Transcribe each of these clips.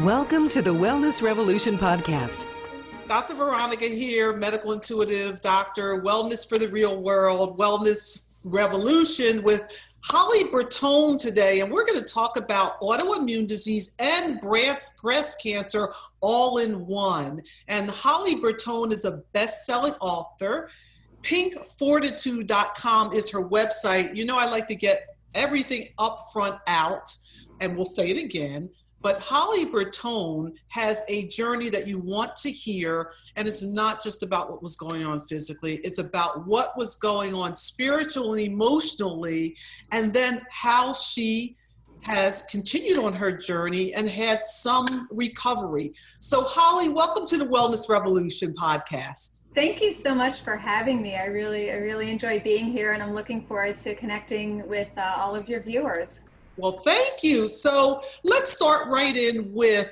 Welcome to the Wellness Revolution podcast. Dr. Veronica here, medical intuitive doctor, wellness for the real world, wellness revolution with Holly Bertone today. And we're going to talk about autoimmune disease and breast cancer all in one. And Holly Bertone is a best-selling author. pinkfortitude.com is her website. You know, I like to get everything up front out, and we'll say it again. But Holly Bertone has a journey that you want to hear, and it's not just about what was going on physically. It's about what was going on spiritually, emotionally, and then how she has continued on her journey and had some recovery. So Holly, welcome to the Wellness Revolution podcast. Thank you so much for having me. I really enjoy being here, and I'm looking forward to connecting with all of your viewers. Well, thank you. So let's start right in with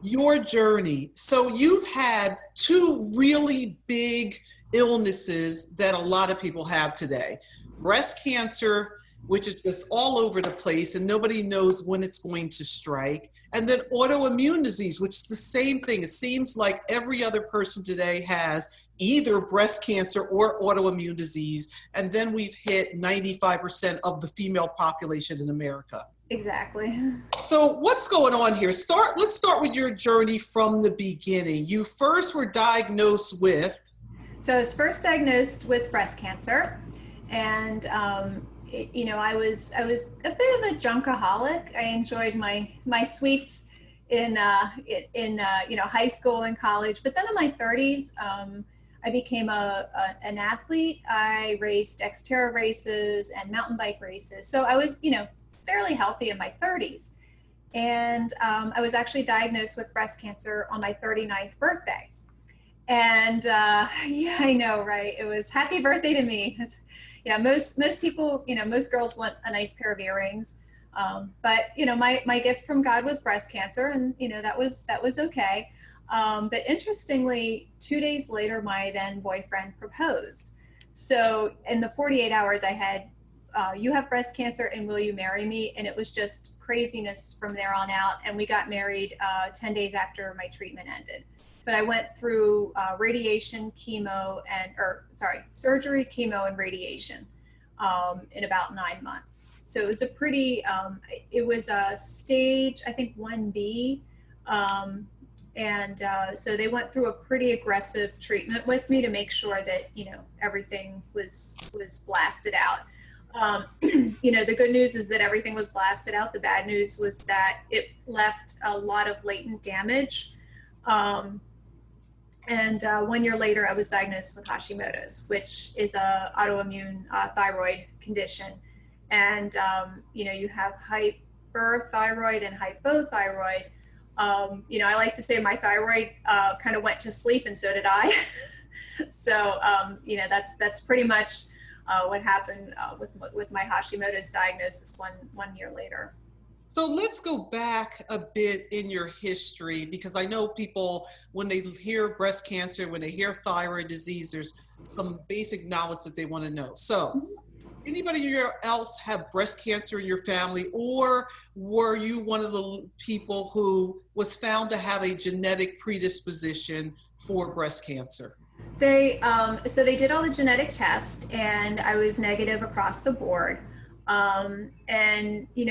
your journey. So you've had two really big illnesses that a lot of people have today. Breast cancer, which is just all over the place and nobody knows when it's going to strike. And then autoimmune disease, which is the same thing. It seems like every other person today has either breast cancer or autoimmune disease. And then we've hit 95% of the female population in America. Exactly. So what's going on here? Let's start with your journey from the beginning. You first were diagnosed with? So I was first diagnosed with breast cancer, and I was a bit of a junkaholic. I enjoyed my sweets in high school and college, but then in my 30s, I became an athlete. I raced Xterra races and mountain bike races. So I was, fairly healthy in my 30s. And I was actually diagnosed with breast cancer on my 39th birthday. And yeah, I know, right? It was happy birthday to me. Yeah, most people, most girls want a nice pair of earrings. But my gift from God was breast cancer, and that was okay. But interestingly, 2 days later, my then boyfriend proposed. So in the 48 hours I had, you have breast cancer and will you marry me? And it was just craziness from there on out. And we got married 10 days after my treatment ended. But I went through surgery, chemo, and radiation in about 9 months. So it was a pretty, it was a stage, I think 1B. So they went through a pretty aggressive treatment with me to make sure that, everything was blasted out. The good news is that everything was blasted out. The bad news was that it left a lot of latent damage. 1 year later, I was diagnosed with Hashimoto's, which is a autoimmune thyroid condition. And, you have hyperthyroid and hypothyroid. I like to say my thyroid kind of went to sleep, and so did I. So, that's pretty much what happened with my Hashimoto's diagnosis one year later. So let's go back a bit in your history, because I know people, when they hear breast cancer, when they hear thyroid disease, there's some basic knowledge that they want to know. So anybody else have breast cancer in your family, or were you one of the people who was found to have a genetic predisposition for breast cancer? So they did all the genetic tests, and I was negative across the board.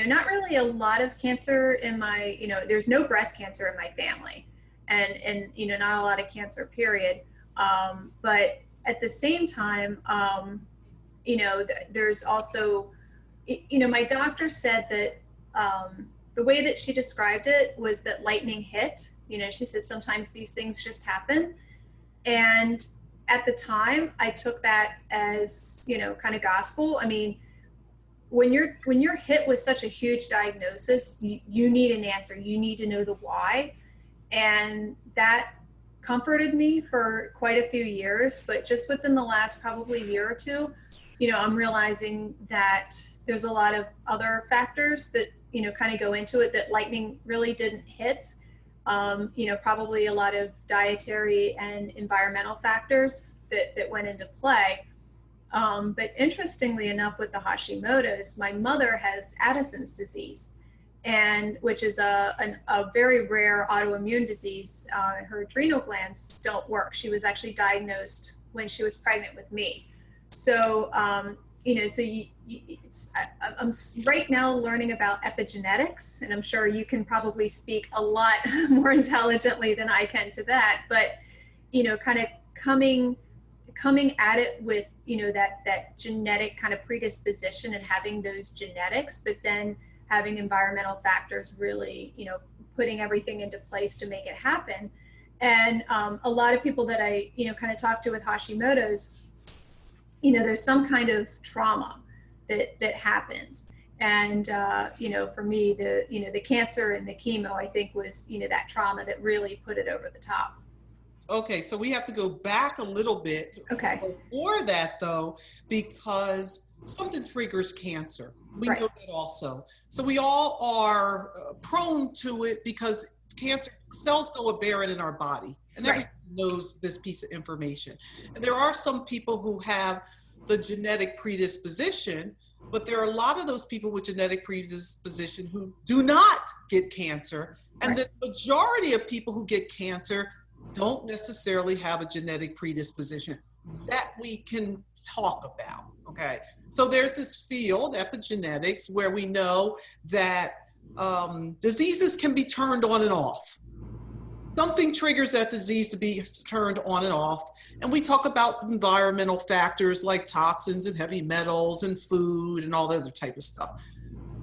Not really a lot of cancer in my, there's no breast cancer in my family, and not a lot of cancer, period. But at the same time, there's also, my doctor said that the way that she described it was that lightning hit. She said sometimes these things just happen. And at the time, I took that as, kind of gospel. I mean, when you're hit with such a huge diagnosis, you need an answer. You need to know the why. And that comforted me for quite a few years. But just within the last probably year or two, I'm realizing that there's a lot of other factors that, kind of go into it that lightning really didn't hit. Probably a lot of dietary and environmental factors that went into play. But interestingly enough, with the Hashimoto's, my mother has Addison's disease. and which is a very rare autoimmune disease. Her adrenal glands don't work. She was actually diagnosed when she was pregnant with me. So, I'm right now learning about epigenetics, and I'm sure you can probably speak a lot more intelligently than I can to that, but, kind of coming at it with, that genetic kind of predisposition and having those genetics, but then having environmental factors really, putting everything into place to make it happen. And a lot of people that I, kind of talk to with Hashimoto's, there's some kind of trauma that happens. And, for me, the cancer and the chemo, I think was, that trauma that really put it over the top. Okay, so we have to go back a little bit. Okay. Before that, though, because something triggers cancer. We know that also. So we all are prone to it because cancer cells go aberrant in our body, and everyone knows this piece of information. And there are some people who have the genetic predisposition, but there are a lot of those people with genetic predisposition who do not get cancer. And the majority of people who get cancer don't necessarily have a genetic predisposition that we can talk about, okay? So there's this field, epigenetics, where we know that diseases can be turned on and off. Something triggers that disease to be turned on and off. And we talk about environmental factors like toxins and heavy metals and food and all that other type of stuff.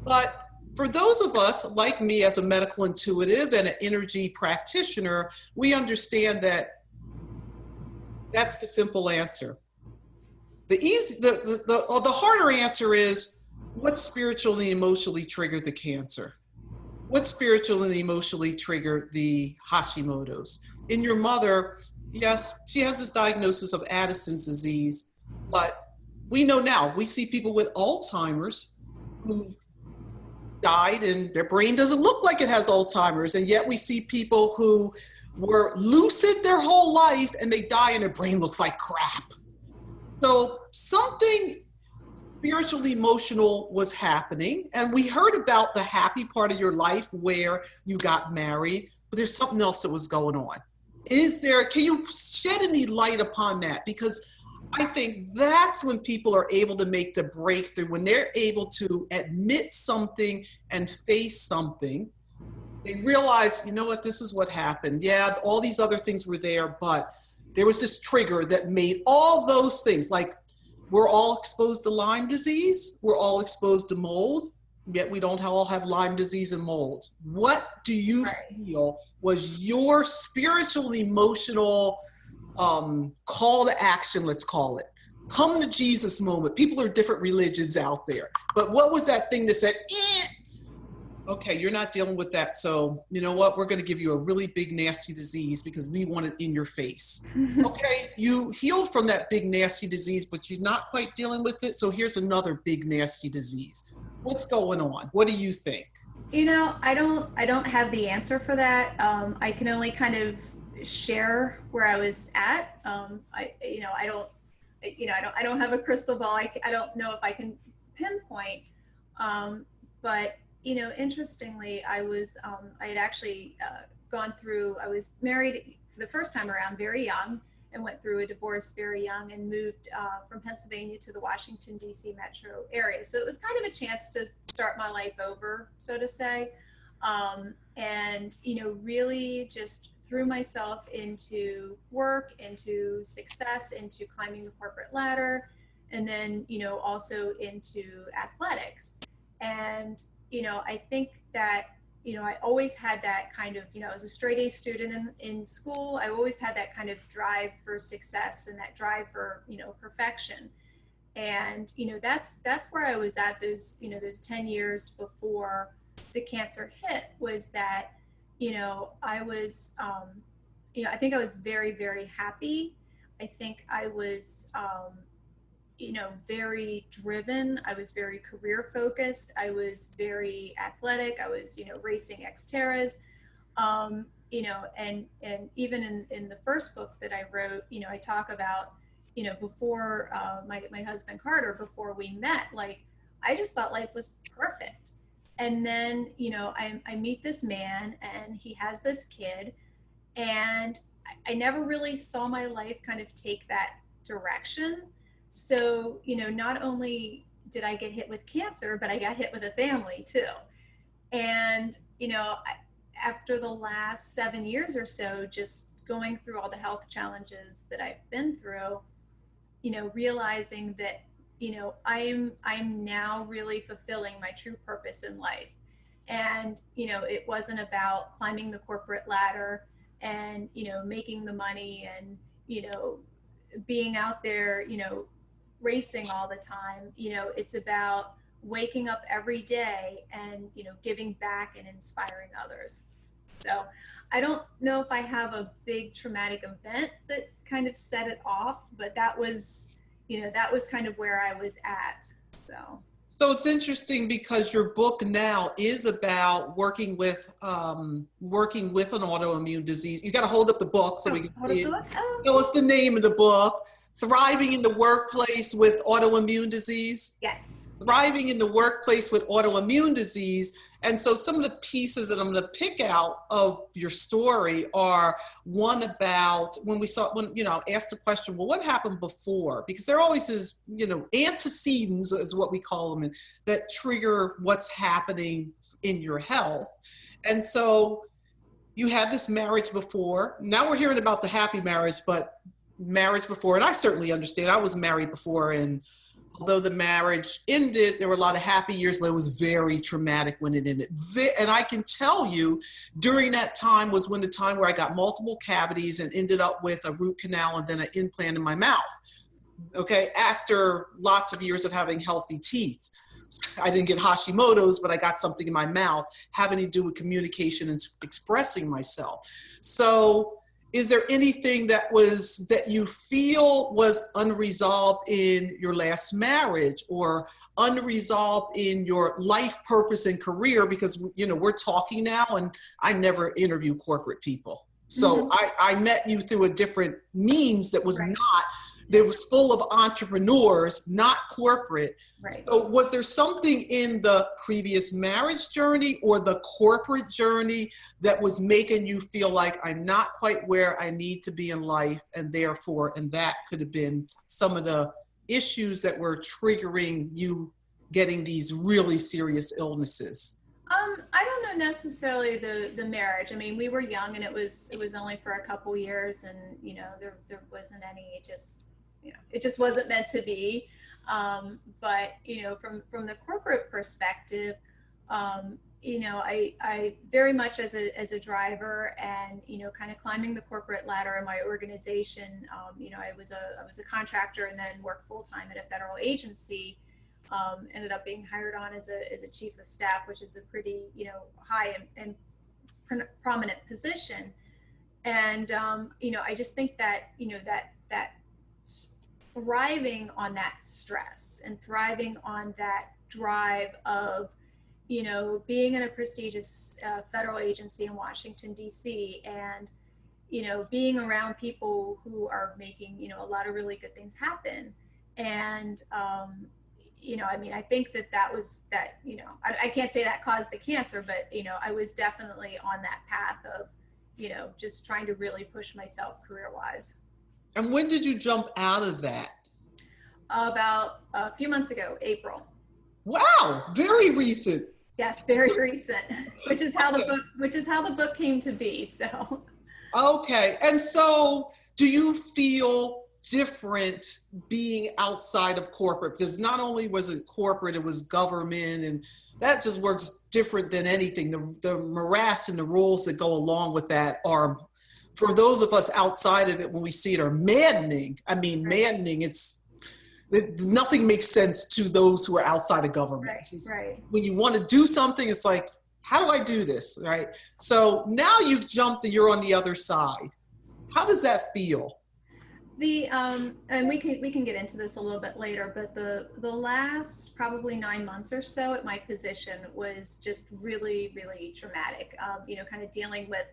But for those of us, like me as a medical intuitive and an energy practitioner, we understand that that's the simple answer. The harder answer is, what spiritually and emotionally triggered the cancer? What spiritually and emotionally triggered the Hashimoto's? In your mother, yes, she has this diagnosis of Addison's disease, but we know now, we see people with Alzheimer's who died and their brain doesn't look like it has Alzheimer's, and yet we see people who were lucid their whole life and they die and their brain looks like crap. So something spiritually emotional was happening, and we heard about the happy part of your life where you got married, but there's something else that was going on. Can you shed any light upon that? Because I think that's when people are able to make the breakthrough, when they're able to admit something and face something. They realize, you know what, this is what happened. Yeah, all these other things were there, but there was this trigger that made all those things. Like, we're all exposed to Lyme disease. We're all exposed to mold, yet we don't all have Lyme disease and mold. What do you feel was your spiritual, emotional call to action, let's call it? Come to Jesus moment. People are different religions out there. But what was that thing that said, okay, you're not dealing with that, so you know what? We're going to give you a really big, nasty disease because we want it in your face. Okay, you healed from that big, nasty disease, but you're not quite dealing with it, so here's another big, nasty disease. What's going on? What do you think? I don't have the answer for that. I can only kind of share where I was at. I don't have a crystal ball. I don't know if I can pinpoint, but interestingly, I had actually gone through, I was married for the first time around very young and went through a divorce very young and moved from Pennsylvania to the Washington, D.C. metro area. So it was kind of a chance to start my life over, so to say. And, really just threw myself into work, into success, into climbing the corporate ladder, and then, also into athletics. And I think that, I always had that kind of, I was a straight A student in school. I always had that kind of drive for success and that drive for, perfection. And, that's where I was at those 10 years before the cancer hit, was that, I was, I think I was very, very happy. I think I was, very driven. I was very career focused. I was very athletic. I was, racing Xterras, and even in the first book that I wrote, I talk about, before my husband Carter, before we met, like, I just thought life was perfect. And then, I meet this man and he has this kid, and I never really saw my life kind of take that direction. So, not only did I get hit with cancer, but I got hit with a family too. And, after the last 7 years or so, just going through all the health challenges that I've been through, realizing that, I'm now really fulfilling my true purpose in life. And, it wasn't about climbing the corporate ladder and, making the money and, being out there, racing all the time. It's about waking up every day and, giving back and inspiring others. So I don't know if I have a big traumatic event that kind of set it off, but that was kind of where I was at. So it's interesting because your book now is about working with an autoimmune disease. You got to hold up the book so we can see it. So what's the name of the book? Thriving in the Workplace with Autoimmune Disease? Yes. Thriving in the Workplace with Autoimmune Disease. And so some of the pieces that I'm going to pick out of your story are one about when I asked the question, well, what happened before? Because there always is, antecedents is what we call them, that trigger what's happening in your health. And so you had this marriage before. Now we're hearing about the happy marriage, but marriage before, and I certainly understand. I was married before, and although the marriage ended, there were a lot of happy years, but it was very traumatic when it ended. And I can tell you, during that time was when the time where I got multiple cavities and ended up with a root canal and then an implant in my mouth. Okay, after lots of years of having healthy teeth. I didn't get Hashimoto's, but I got something in my mouth having to do with communication and expressing myself. So is there anything that you feel was unresolved in your last marriage or unresolved in your life purpose and career? Because, we're talking now, and I never interview corporate people. So I met you through a different means that was that was full of entrepreneurs, not corporate. Right. So was there something in the previous marriage journey or the corporate journey that was making you feel like I'm not quite where I need to be in life, and that could have been some of the issues that were triggering you getting these really serious illnesses? I don't know necessarily the marriage. I mean, we were young, and it was only for a couple years, and there wasn't any. It just wasn't meant to be. But from the corporate perspective, I very much as a driver and kind of climbing the corporate ladder in my organization. I was a contractor and then worked full time at a federal agency. Ended up being hired on as a chief of staff, which is a pretty high and prominent position. And I just think that that thriving on that stress and thriving on that drive of being in a prestigious federal agency in Washington, D.C., and being around people who are making a lot of really good things happen. And I think that was that, I can't say that caused the cancer, but, I was definitely on that path of, just trying to really push myself career-wise. And when did you jump out of that? About a few months ago, April. Wow, very recent. Yes, very recent, which is how the book came to be. So. Okay. And so do you feel different being outside of corporate? Because not only was it corporate, it was government, and that just works different than anything. The morass and the rules that go along with that are, for those of us outside of it, when we see it, are maddening. I mean, maddening. Nothing makes sense to those who are outside of government. Right. When you want to do something, it's like, how do I do this? Right. So now you've jumped and you're on the other side. How does that feel? And we can get into this a little bit later, but the last probably 9 months or so at my position was just really, really traumatic. Kind of dealing with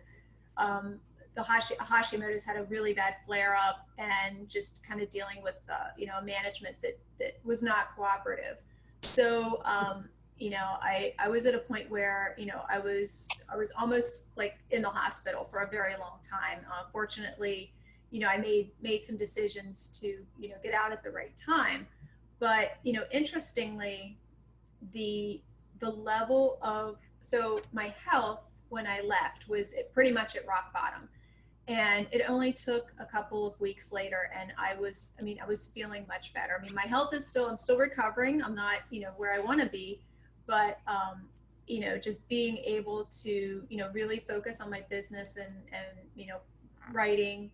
the Hashimoto's had a really bad flare up, and just kind of dealing with a management that was not cooperative. So I was at a point where, I was almost like in the hospital for a very long time. Fortunately, I made some decisions to, get out at the right time. But, interestingly, the level of, so my health when I left was pretty much at rock bottom. And it only took a couple of weeks later, and I was feeling much better. I mean, my health is I'm still recovering. I'm not, where I want to be, but, just being able to, really focus on my business and, writing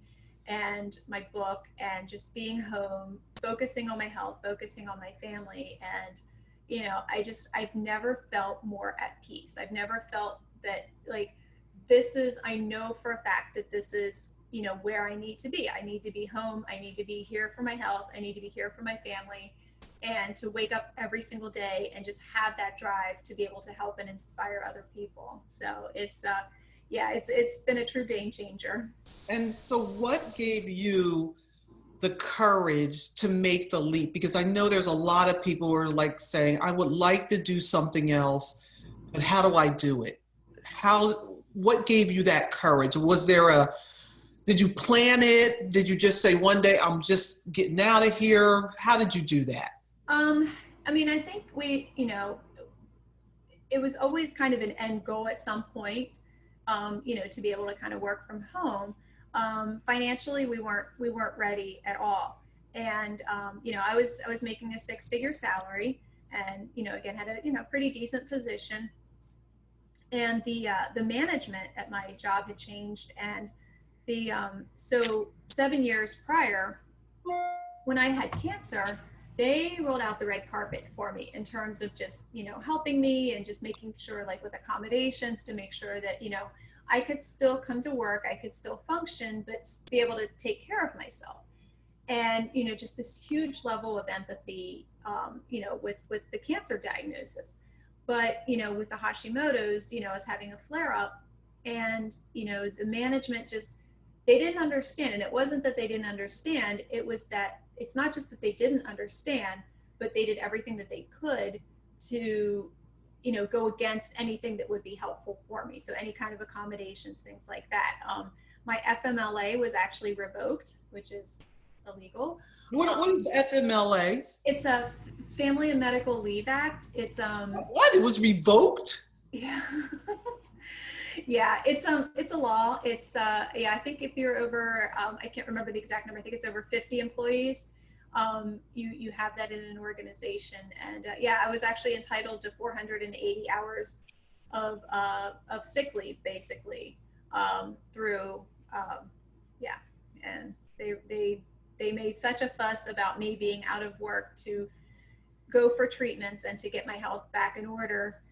and my book, and just being home, focusing on my health, focusing on my family. And, I've never felt more at peace. I've never felt that, like, I know for a fact that this is, where I need to be. I need to be home. I need to be here for my health. I need to be here for my family, and to wake up every single day and just have that drive to be able to help and inspire other people. So it's been a true game changer. And so what gave you the courage to make the leap? Because I know there's a lot of people who are like saying, I would like to do something else, but how do I do it? What gave you that courage? Did you plan it? Did you just say one day, I'm just getting out of here? How did you do that? I think it was always kind of an end goal at some point, to be able to kind of work from home. Financially, we weren't ready at all. And, I was making a 6-figure salary, and, again, had a, pretty decent position. And the management at my job had changed. And so 7 years prior, when I had cancer, they rolled out the red carpet for me in terms of just, helping me and just making sure, like, with accommodations, to make sure that, I could still come to work, I could still function, but be able to take care of myself. And, just this huge level of empathy, with the cancer diagnosis. But, with the Hashimoto's, I was having a flare up, and, the management they didn't understand. And it wasn't that they didn't understand. It was that it's not just that they didn't understand, but they did everything that they could to, go against anything that would be helpful for me. So any kind of accommodations, things like that. My FMLA was actually revoked, which is illegal. What is FMLA? It's a Family and Medical Leave Act. It's What? It was revoked? Yeah. Yeah, it's a law. It's I think if you're over, I can't remember the exact number. I think it's over 50 employees. You have that in an organization. And I was actually entitled to 480 hours of sick leave, basically, through and they made such a fuss about me being out of work to go for treatments and to get my health back in order,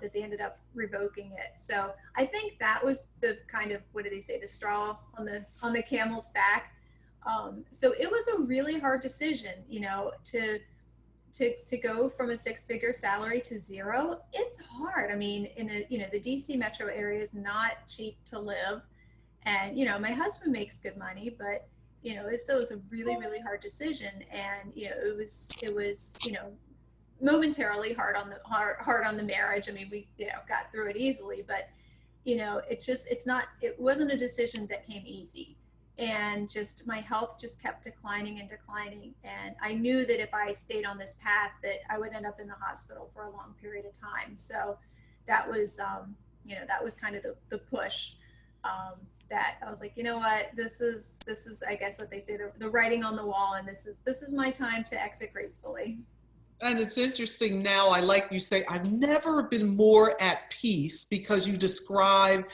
that they ended up revoking it. So I think that was the kind of, what do they say, the straw on the camel's back. So it was a really hard decision, to go from a 6-figure salary to zero. It's hard. I mean, the DC metro area is not cheap to live. And, my husband makes good money, but, it still was a really, really hard decision. And, it was, momentarily hard on the marriage. I mean, we, got through it easily, but, it wasn't a decision that came easy. And just my health just kept declining and declining. And I knew that if I stayed on this path, that I would end up in the hospital for a long period of time. So that was, that was kind of the push, that I was like, you know what, this is, I guess what they say, the writing on the wall. And this is my time to exit gracefully. And it's interesting now, like you say, I've never been more at peace, because you describe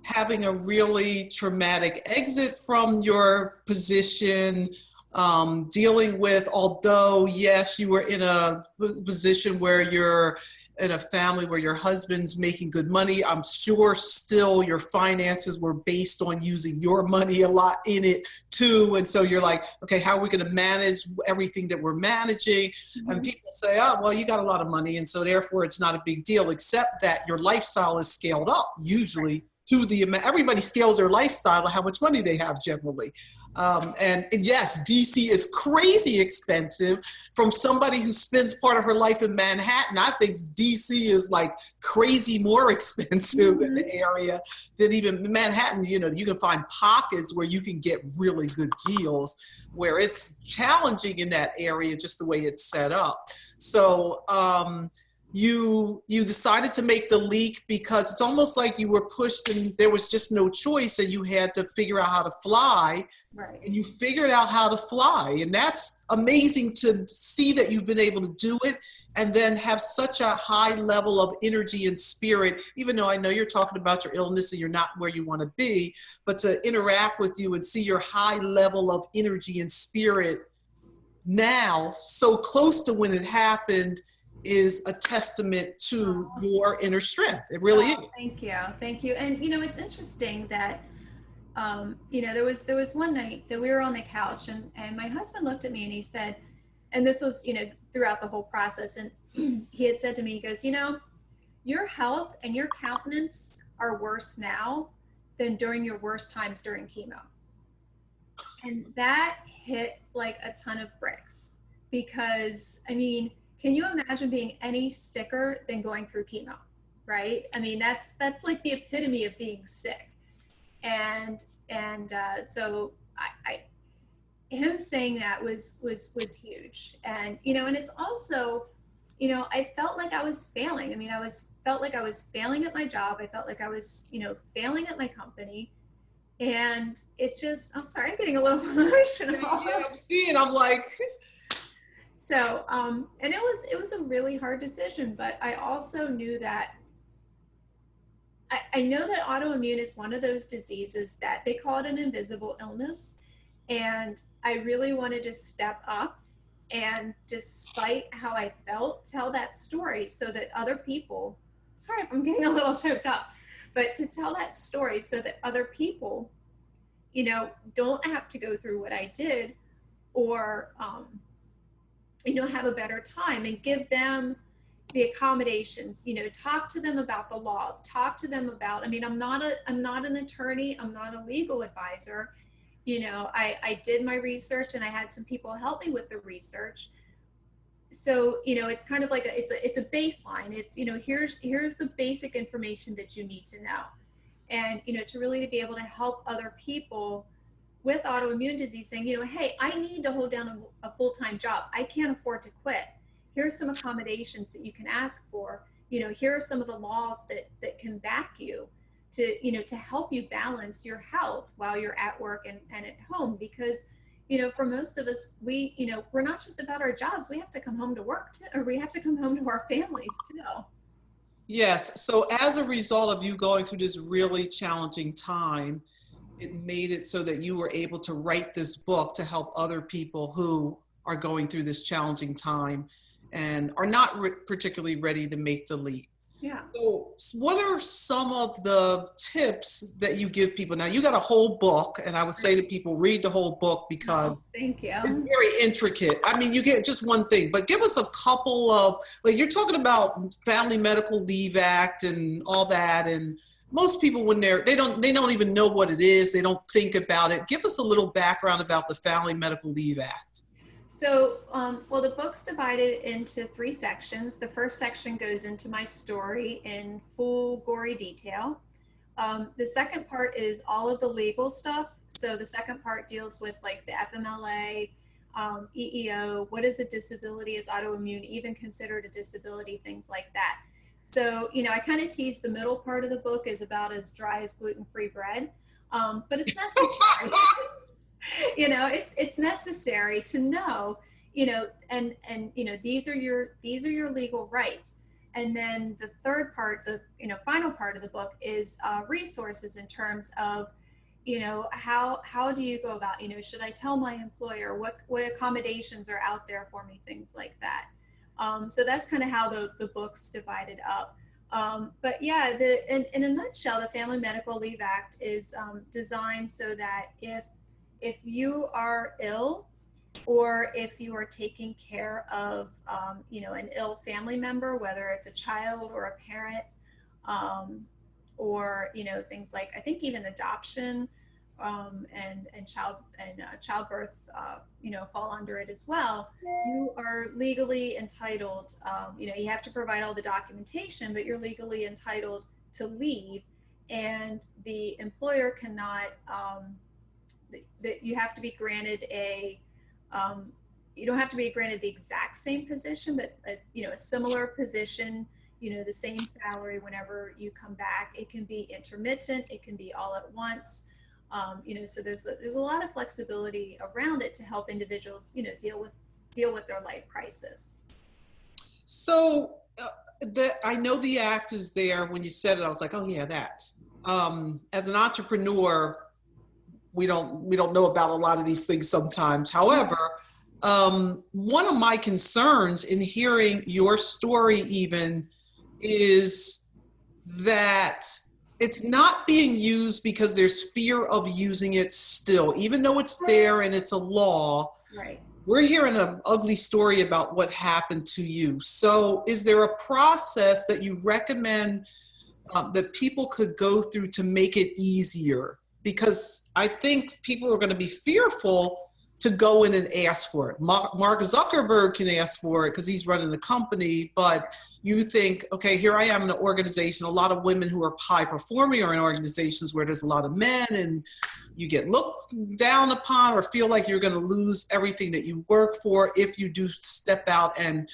having a really traumatic exit from your position, dealing with, although, yes, you were in a position where you're in a family where your husband's making good money. I'm sure still your finances were based on using your money a lot in it too. And so you're like, okay, how are we going to manage everything that we're managing? Mm-hmm. And people say, oh, well, you got a lot of money, and so therefore it's not a big deal, except that your lifestyle is scaled up usually to the amount. Everybody scales their lifestyle to how much money they have generally. And yes, DC is crazy expensive. From somebody who spends part of her life in Manhattan, I think DC is like crazy more expensive in the area than even Manhattan. You know, you can find pockets where you can get really good deals, where it's challenging in that area just the way it's set up. So you decided to make the leak because it's almost like you were pushed and there was just no choice, and you had to figure out how to fly. Right. And you figured out how to fly, and that's amazing to see that you've been able to do it and then have such a high level of energy and spirit, even though I know you're talking about your illness and you're not where you want to be, but to interact with you and see your high level of energy and spirit now, so close to when it happened, is a testament to your inner strength. It really is. Thank you. Thank you. And, you know, it's interesting that, you know, there was one night that we were on the couch and my husband looked at me and he said, and this was, you know, throughout the whole process. And he had said to me, he goes, you know, your health and your countenance are worse now than during your worst times during chemo. And that hit like a ton of bricks because, I mean, can you imagine being any sicker than going through chemo, right? I mean, that's like the epitome of being sick. And so him saying that was huge. And, you know, and it's also, you know, I felt like I was failing. I mean, felt like I was failing at my job. I felt like I was, you know, failing at my company. And it just, I'm sorry, I'm getting a little emotional. Yeah, I'm seeing, I'm like. So, and it was a really hard decision, but I also knew that I know that autoimmune is one of those diseases that they call it an invisible illness. And I really wanted to step up and, despite how I felt, tell that story so that other people, sorry if I'm getting a little choked up, but to tell that story so that other people, you know, don't have to go through what I did, or, you know, have a better time, and give them the accommodations, you know, talk to them about the laws, talk to them about, I mean, I'm not an attorney, I'm not a legal advisor. You know, I did my research and I had some people help me with the research. So, you know, it's kind of like it's a baseline. It's, you know, here's the basic information that you need to know. And, you know, to really be able to help other people with autoimmune disease, saying, you know, hey, I need to hold down a full-time job. I can't afford to quit. Here's some accommodations that you can ask for. You know, here are some of the laws that can back you to, you know, to help you balance your health while you're at work and at home. Because, you know, for most of us, we, you know, we're not just about our jobs. We have to come home to work too, or we have to come home to our families too. Yes. So as a result of you going through this really challenging time, it made it so that you were able to write this book to help other people who are going through this challenging time and are not particularly ready to make the leap. Yeah. So what are some of the tips that you give people? Now, you got a whole book, and I would say to people, read the whole book because thank you. it's very intricate. I mean, you get just one thing, but give us a couple of, like, you're talking about Family Medical Leave Act and all that, and most people, when they don't even know what it is, they don't think about it. Give us a little background about the Family Medical Leave Act. So, well, the book's divided into 3 sections. The first section goes into my story in full gory detail. The second part is all of the legal stuff. So the second part deals with like the FMLA, EEO, what is a disability, is autoimmune even considered a disability, things like that. So, you know, I kind of tease the middle part of the book is about as dry as gluten-free bread, but it's necessary. You know, it's necessary to know, you know, and you know, these are your legal rights. And then the third part, the, you know, final part of the book is resources in terms of, you know, how do you go about, you know, should I tell my employer, what accommodations are out there for me, things like that. So that's kind of how the book's divided up. But yeah, in a nutshell, the Family Medical Leave Act is designed so that if you are ill, or if you are taking care of, you know, an ill family member, whether it's a child or a parent, or, things like, I think even adoption, and childbirth, fall under it as well. You are legally entitled, you have to provide all the documentation, but you're legally entitled to leave, and the employer cannot, that you have to be granted you don't have to be granted the exact same position, but a similar position, the same salary whenever you come back. It can be intermittent, it can be all at once. So there's a lot of flexibility around it to help individuals, deal with their life crisis. So I know the act is there. When you said it, I was like, oh yeah, that. As an entrepreneur, we don't know about a lot of these things sometimes. However, one of my concerns in hearing your story even is that it's not being used because there's fear of using it still, even though it's there and it's a law. Right. We're hearing an ugly story about what happened to you. So is there a process that you recommend that people could go through to make it easier? Because I think people are going to be fearful to go in and ask for it. Mark Zuckerberg can ask for it because he's running the company, but you think, okay, here I am in an organization, a lot of women who are high performing are in organizations where there's a lot of men, and you get looked down upon or feel like you're going to lose everything that you work for if you do step out and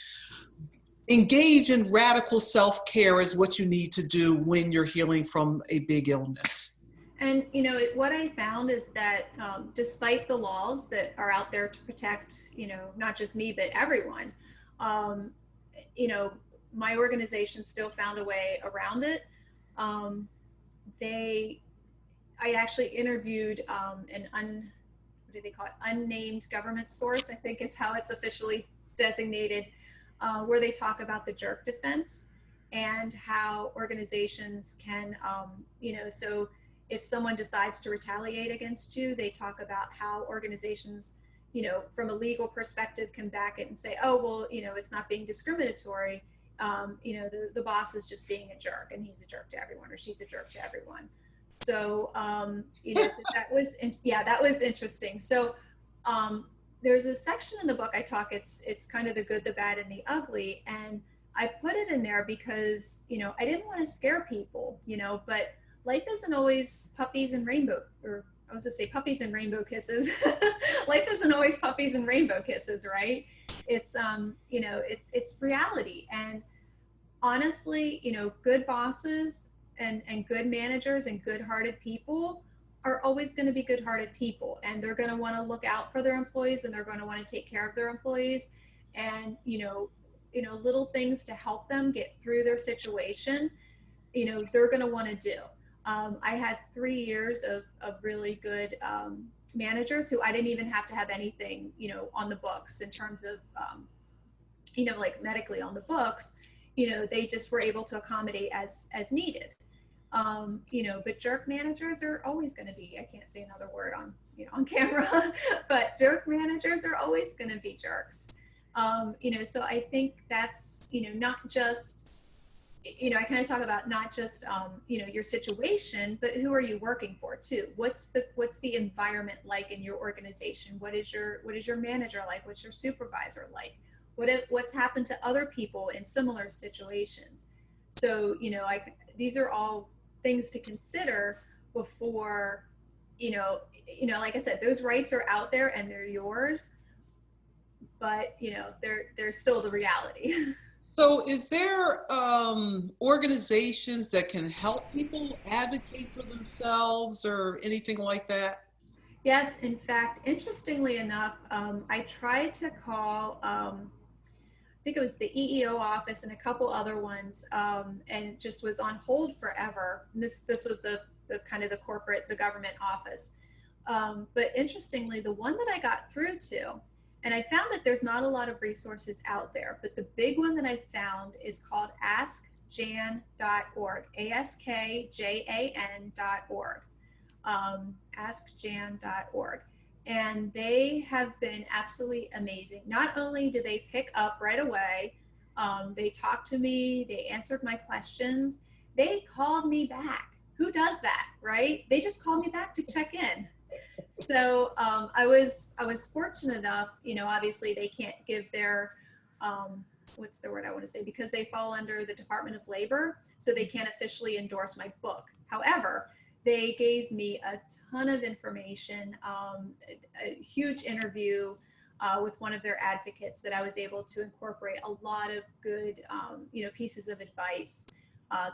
engage in radical self-care is what you need to do when you're healing from a big illness. And, what I found is that despite the laws that are out there to protect, not just me, but everyone, my organization still found a way around it. I actually interviewed unnamed government source, I think is how it's officially designated, where they talk about the jerk defense and how organizations can, so if someone decides to retaliate against you, they talk about how organizations, from a legal perspective can back it and say, oh, well, it's not being discriminatory. The boss is just being a jerk, and he's a jerk to everyone, or she's a jerk to everyone. So, so that was interesting. So there's a section in the book I talk, it's kind of the good, the bad, and the ugly. And I put it in there because, I didn't want to scare people, but life isn't always puppies and rainbow, or I was going to say puppies and rainbow kisses. Life isn't always puppies and rainbow kisses, right? It's, it's reality. And honestly, good bosses and good managers and good-hearted people are always going to be good-hearted people. And they're going to want to look out for their employees, and they're going to want to take care of their employees. And, little things to help them get through their situation, they're going to want to do. I had 3 years of really good managers who I didn't even have to have anything, on the books in terms of, like medically on the books. They just were able to accommodate as needed. But jerk managers are always going to be, I can't say another word on camera, but jerk managers are always going to be jerks. So I think that's, not just, I kind of talk about not just, your situation, but who are you working for too? What's the environment like in your organization? What is your manager like? What's your supervisor like? What's happened to other people in similar situations? So, these are all things to consider before, like I said, those rights are out there and they're yours, but, they're still the reality. So is there organizations that can help people advocate for themselves or anything like that? Yes, in fact, interestingly enough, I tried to call, I think it was the EEO office and a couple other ones, and just was on hold forever. And this was the kind of the corporate, the government office. But interestingly, the one that I got through to, and I found that there's not a lot of resources out there, but the big one that I found is called askjan.org, AskJAN.org, askjan.org. And they have been absolutely amazing. Not only do they pick up right away, they talked to me, they answered my questions, they called me back. who does that, right? They just call me back to check in. So I was fortunate enough, obviously they can't give their, what's the word I want to say, because they fall under the Department of Labor, so they can't officially endorse my book. However, they gave me a ton of information, a huge interview with one of their advocates that I was able to incorporate a lot of good, pieces of advice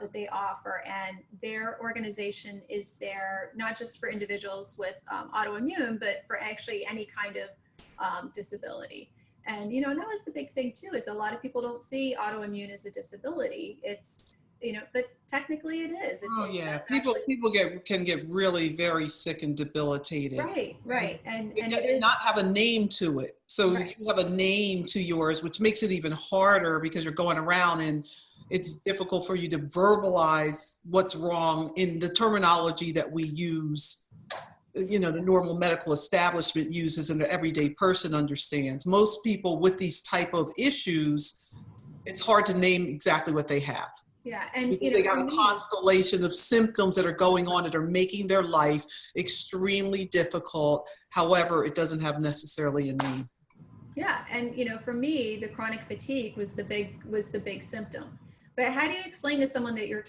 that they offer. And their organization is there not just for individuals with autoimmune, but for actually any kind of disability. And, and that was the big thing too, is a lot of people don't see autoimmune as a disability. It's, but technically it is. People can get really very sick and debilitated. Right. And it is not have a name to it. So you have a name to yours, which makes it even harder because you're going around and it's difficult for you to verbalize what's wrong in the terminology that we use, the normal medical establishment uses and the everyday person understands. Most people with these type of issues, it's hard to name exactly what they have. Yeah, and they got a constellation of symptoms that are going on that are making their life extremely difficult. However, it doesn't have necessarily a name. Yeah, and for me, the chronic fatigue was the big symptom. But how do you explain to someone that you're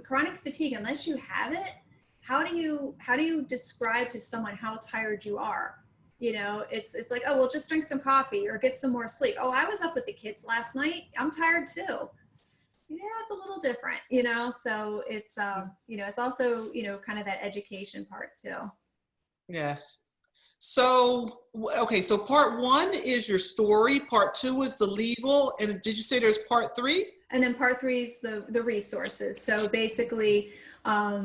chronic fatigue, unless you have it, how do you describe to someone how tired you are? It's like, oh, well, just drink some coffee or get some more sleep. Oh, I was up with the kids last night. I'm tired too. Yeah, it's a little different, so it's, it's also, kind of that education part too. Yes. So, okay. So part 1 is your story. Part 2 is the legal. And did you say there's part 3? And then part 3 is the resources. So basically, how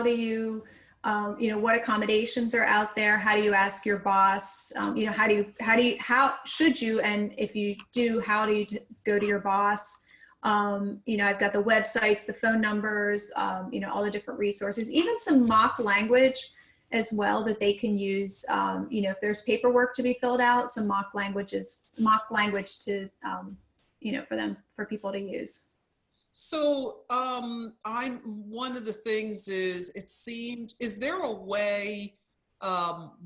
do you, what accommodations are out there? How do you ask your boss? How should you, and if you do, how do you go to your boss? I've got the websites, the phone numbers, all the different resources, even some mock language as well that they can use. If there's paperwork to be filled out, some mock language to, for people to use. So one of the things is, is there a way,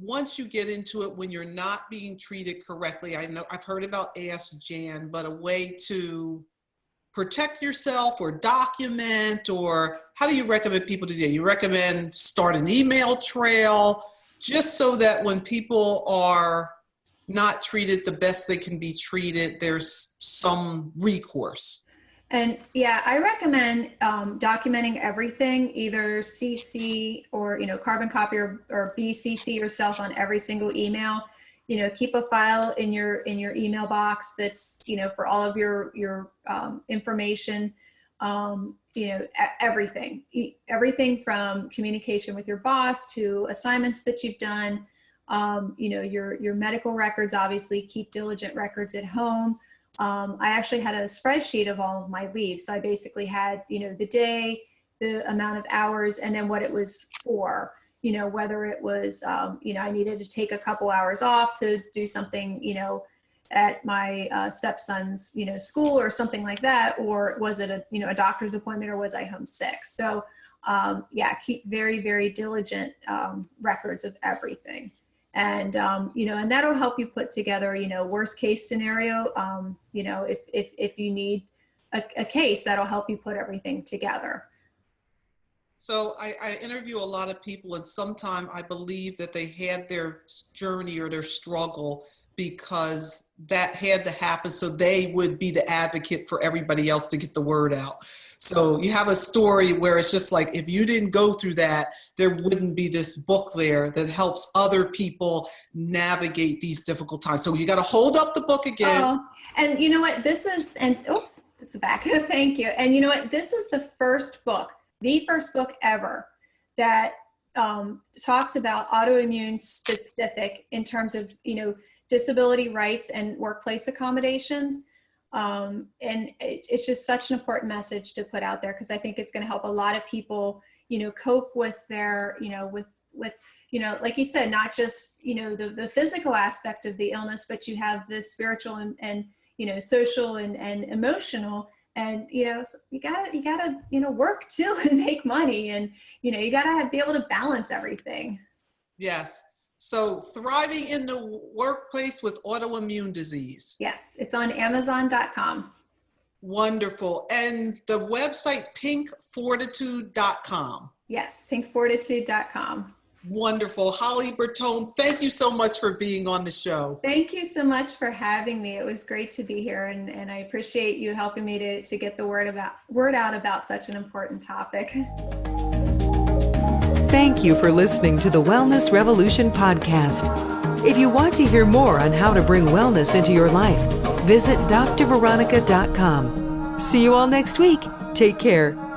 once you get into it, when you're not being treated correctly, I know I've heard about Ask Jan, but a way to protect yourself or document, or how do you recommend people to do? You recommend start an email trail just so that when people are not treated the best they can be treated, there's some recourse. And yeah, I recommend documenting everything, either CC or, carbon copy or BCC yourself on every single email. Keep a file in your email box that's, for all of your information, everything from communication with your boss to assignments that you've done, your medical records. Obviously keep diligent records at home. I actually had a spreadsheet of all of my leave. So I basically had, the day, the amount of hours, and then what it was for. Whether it was, I needed to take a couple hours off to do something, at my stepson's, school or something like that, or was it a doctor's appointment, or was I homesick? So, keep very, very diligent records of everything. And, and that'll help you put together, worst case scenario, if you need a case, that'll help you put everything together. So I interview a lot of people, and sometimes I believe that they had their journey or their struggle because that had to happen so they would be the advocate for everybody else to get the word out. So you have a story where it's just like, if you didn't go through that, there wouldn't be this book there that helps other people navigate these difficult times. So you got to hold up the book again. Oh, and you know what, this is, and oops, it's back. Thank you. And you know what, this is the first book ever that talks about autoimmune specific in terms of, disability rights and workplace accommodations. And it's just such an important message to put out there, because I think it's going to help a lot of people, cope with their, with like you said, not just, the physical aspect of the illness, but you have the spiritual and social and emotional. And, so you gotta, work too and make money, and, you gotta be able to balance everything. Yes. So thriving in the workplace with autoimmune disease. Yes. It's on Amazon.com. Wonderful. And the website, pinkfortitude.com. Yes. pinkfortitude.com. Wonderful. Holly Bertone, thank you so much for being on the show. Thank you so much for having me. It was great to be here, and I appreciate you helping me to get the word out about such an important topic. Thank you for listening to the Wellness Revolution podcast. If you want to hear more on how to bring wellness into your life, visit drveronica.com. See you all next week. Take care.